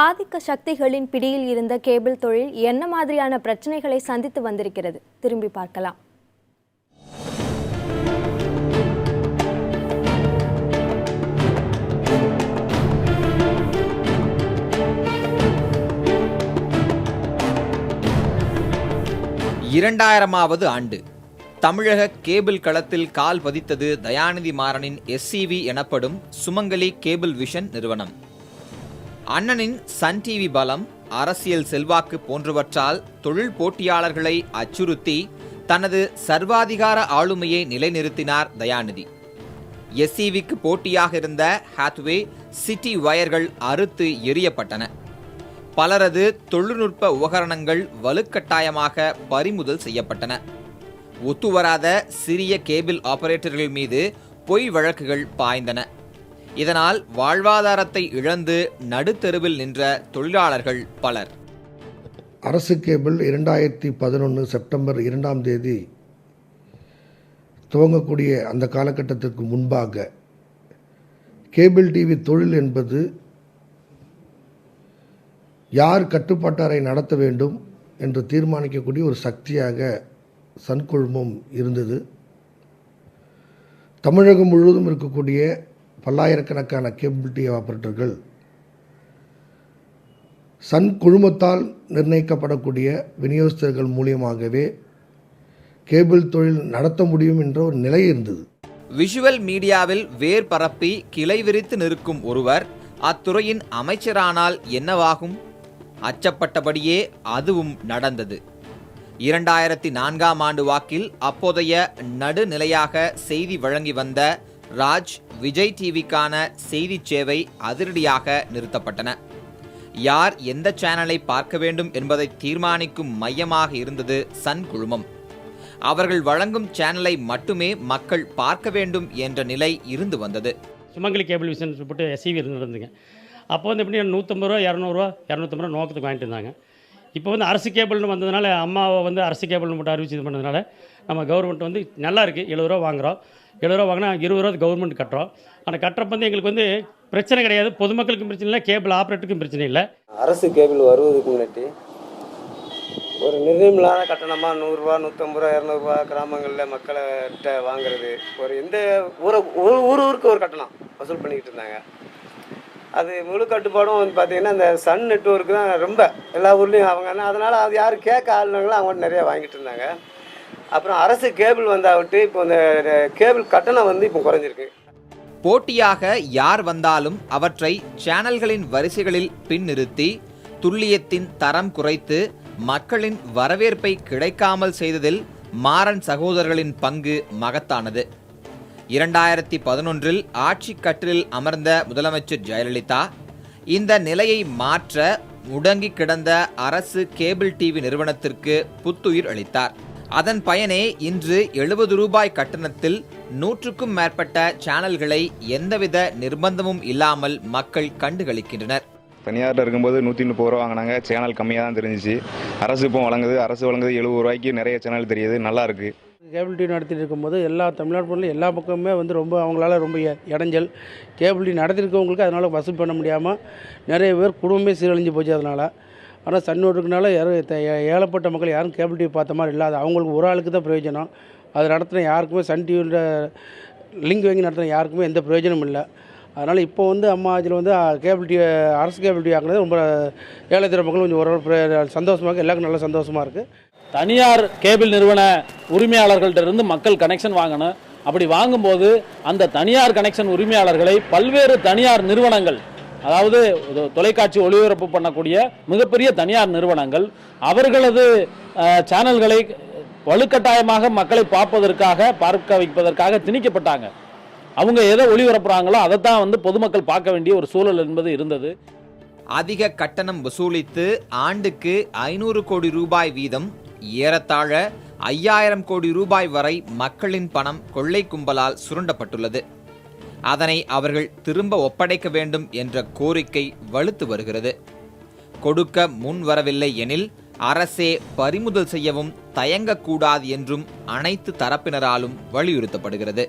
ஆதிக்க சக்திகளின் பிடியில் இருந்த கேபிள் தொழில் என்ன மாதிரியான பிரச்சனைகளை சந்தித்து வந்திருக்கிறது திரும்பி பார்க்கலாம். இரண்டாயிரமாவது ஆண்டு தமிழக கேபிள் களத்தில் கால் பதித்தது தயாநிதி மாறனின் SCV எனப்படும் சுமங்கலி கேபிள் விஷன் நிறுவனம். அண்ணனின் சன் டிவி பலம், அரசியல் செல்வாக்கு போன்றவற்றால் தொழில் போட்டியாளர்களை அச்சுறுத்தி தனது சர்வாதிகார ஆளுமையை நிலைநிறுத்தினார் தயாநிதி. SCVக்கு போட்டியாக இருந்த ஹாத்வே, சிட்டி வயர்கள் அறுத்து எரியப்பட்டன. பலரது தொழில்நுட்ப உபகரணங்கள் வலுக்கட்டாயமாக பறிமுதல் செய்யப்பட்டன. ஒத்துவராத சிறிய கேபிள் ஆபரேட்டர்கள் மீது பொய் வழக்குகள் பாய்ந்தன. இதனால் வாழ்வாதாரத்தை இழந்து நடுத்தெருவில் நின்ற தொழிலாளர்கள் பலர். அரசு கேபிள் 2011 செப்டம்பர் 2ஆம் தேதி துவங்கக்கூடிய அந்த காலகட்டத்திற்கு முன்பாக கேபிள் டிவி தொழில் என்பது யார் கட்டுப்பாட்டாரை நடத்த வேண்டும் என்று தீர்மானிக்கக்கூடிய ஒரு சக்தியாக சன் குழுமம் இருந்தது. தமிழகம் முழுவதும் இருக்கக்கூடிய பல்லாயிரக்கணக்கான கேபிள் டிவி ஆபரேட்டர்கள் சன் குழுமத்தால் நிர்ணயிக்கப்படக்கூடிய விநியோகஸ்தர்கள் மூலியமாகவே கேபிள் தொழில் நடத்த முடியும் என்ற ஒரு நிலை இருந்தது. விஷுவல் மீடியாவில் வேர் பரப்பி கிளை விரித்து நிற்கும் ஒருவர் அத்துறையின் அமைச்சரானால் என்னவாகும்? அச்சப்பட்டபடியே அதுவும் நடந்தது. 2004ஆம் ஆண்டு வாக்கில் அப்போதைய நடுநிலையாக செய்தி வழங்கி வந்த ராஜ், விஜய் டிவிக்கான செய்தி சேவை அதிரடியாக நிறுத்தப்பட்டன. யார் எந்த சேனலை பார்க்க வேண்டும் என்பதை தீர்மானிக்கும் மையமாக இருந்தது சன் குழுமம். அவர்கள் வழங்கும் சேனலை மட்டுமே மக்கள் பார்க்க வேண்டும் என்ற நிலை இருந்து வந்தது. சுமங்கலி கேபிள் விஷன் போட்டு SCV இருந்துருந்துங்க. அப்போ வந்து எப்படி 150 ரூபா 200 ரூபா 250 ரூபா நோக்கத்துக்கு வாங்கிட்டு இருந்தாங்க. இப்போ வந்து அரசு கேபிள்னு வந்ததுனால, அம்மாவை வந்து அரசு கேபிள்னு மட்டும் அறிவிச்சு இது பண்ணதுனால நம்ம கவர்மெண்ட் வந்து நல்லா இருக்குது. 70 ரூபா வாங்குகிறோம். 70 ரூபா வாங்கினா 20 ரூபா கவர்மெண்ட் கட்டுறோம். ஆனால் கட்டுறப்ப வந்து எங்களுக்கு வந்து பிரச்சனை கிடையாது. பொதுமக்களுக்கும் பிரச்சனை இல்லை, கேபிள் ஆப்ரேட்டருக்கும் பிரச்சனை இல்லை. அரசு கேபிள் வருவதுக்கு முன்னாடி ஒரு நிர்ணயமில்லாத கட்டணமாக 100 ரூபா 150 ரூபா 200 ரூபா கிராமங்களில் மக்கள்கிட்ட வாங்குறது, ஒரு எந்த ஊருக்கு ஒரு கட்டணம் வசூல் பண்ணிக்கிட்டு இருந்தாங்க. அது முழு கட்டுப்பாடும் வந்து பார்த்திங்கன்னா இந்த சன் நெட்வொர்க்கு தான் ரொம்ப எல்லா ஊர்லேயும் அவங்க. அதனால் அது யாரும் கேட்க ஆளுங்களோ அவங்க நிறையா வாங்கிட்டு இருந்தாங்க. அப்புறம் அரசு கேபிள் வந்தாவிட்டு இப்போ இந்த கேபிள் கட்டணம் வந்து இப்போ குறைஞ்சிருக்கு. போட்டியாக யார் வந்தாலும் அவற்றை சேனல்களின் வரிசைகளில் பின் நிறுத்தி துல்லியத்தின் தரம் குறைத்து மக்களின் வரவேற்பை கிடைக்காமல் செய்ததில் மாறன் சகோதரர்களின் பங்கு மகத்தானது. 2011இல் ஆட்சி கட்டிலில் அமர்ந்த முதலமைச்சர் ஜெயலலிதா இந்த நிலையை மாற்ற முடங்கி கிடந்த அரசு கேபிள் டிவி நிறுவனத்திற்கு புத்துயிர் அளித்தார். அதன் பயனே இன்று 70 ரூபாய் கட்டணத்தில் 100க்கும் மேற்பட்ட சேனல்களை எந்தவித நிர்பந்தமும் இல்லாமல் மக்கள் கண்டுகளிக்கின்றனர். தனியாரில் இருக்கும்போது 130 ரூபா வாங்கினாங்க, சேனல் கம்மியாக தான் தெரிஞ்சிச்சு. அரசு இப்போ வழங்குது 70 ரூபாய்க்கு நிறைய சேனல் தெரியுது, நல்லா இருக்குது. கேபிள் டிவி நடத்திட்டு இருக்கும்போது எல்லா தமிழ்நாடு பொருளும் எல்லா பக்கமுமே வந்து ரொம்ப அவங்களால ரொம்ப இடைஞ்சல். கேபிள் டிவி நடத்திருக்கவங்களுக்கு அதனால் வசூல் பண்ண முடியாமல் நிறைய பேர் குடும்பமே சீரழிஞ்சு போச்சு அதனால். ஆனால் சன் நோட்டுக்குனால ஏழப்பட்ட மக்கள் யாரும் கேபிள் டிவி பார்த்த மாதிரி இல்லாத அவங்களுக்கு ஒரு ஆளுக்கு தான் பிரயோஜனம். அது நடத்தின யாருக்குமே சன் டிவியோட லிங்க் வாங்கி நடத்தின யாருக்குமே எந்த பிரயோஜனமும் இல்லை. அதனால் இப்போ வந்து அம்மா ஆட்சியில் வந்து கேபிள் டிவி அரசு கேபிள் டிவி ஆக்குனது ரொம்ப ஏழைத்தர மக்கள் கொஞ்சம் ஒரு சந்தோஷமாக, எல்லாருக்கும் நல்ல சந்தோஷமாக இருக்குது. தனியார் கேபிள் நிறுவன உரிமையாளர்கள்ட்ட இருந்து மக்கள் கனெக்ஷன் வாங்கணும். அப்படி வாங்கும்போது அந்த தனியார் கனெக்ஷன் உரிமையாளர்களை பல்வேறு தனியார் நிறுவனங்கள், அதாவது தொலைக்காட்சி ஒளிபரப்பு பண்ணக்கூடிய மிகப்பெரிய தனியார் நிறுவனங்கள் அவர்களது சேனல்களை வலுக்கட்டாயமாக மக்களை பார்க்க வைப்பதற்காக திணிக்கப்பட்டாங்க. அவங்க எதை ஒளிபரப்புறாங்களோ அதைத்தான் வந்து பொதுமக்கள் பார்க்க வேண்டிய ஒரு சூழல் என்பது இருந்தது. அதிக கட்டணம் வசூலித்து ஆண்டுக்கு 500 கோடி ரூபாய் வீதம், ஏறத்தாழ 5000 கோடி ரூபாய் வரை மக்களின் பணம் கொள்ளை கும்பலால் சுரண்டப்பட்டுள்ளது. அதனை அவர்கள் திரும்ப ஒப்படைக்க வேண்டும் என்ற கோரிக்கை வலுத்து வருகிறது. கொடுக்க முன் வரவில்லை எனில் அரசே பறிமுதல் செய்யவும் தயங்கக்கூடாது என்றும் அனைத்து தரப்பினராலும் வலியுறுத்தப்படுகிறது.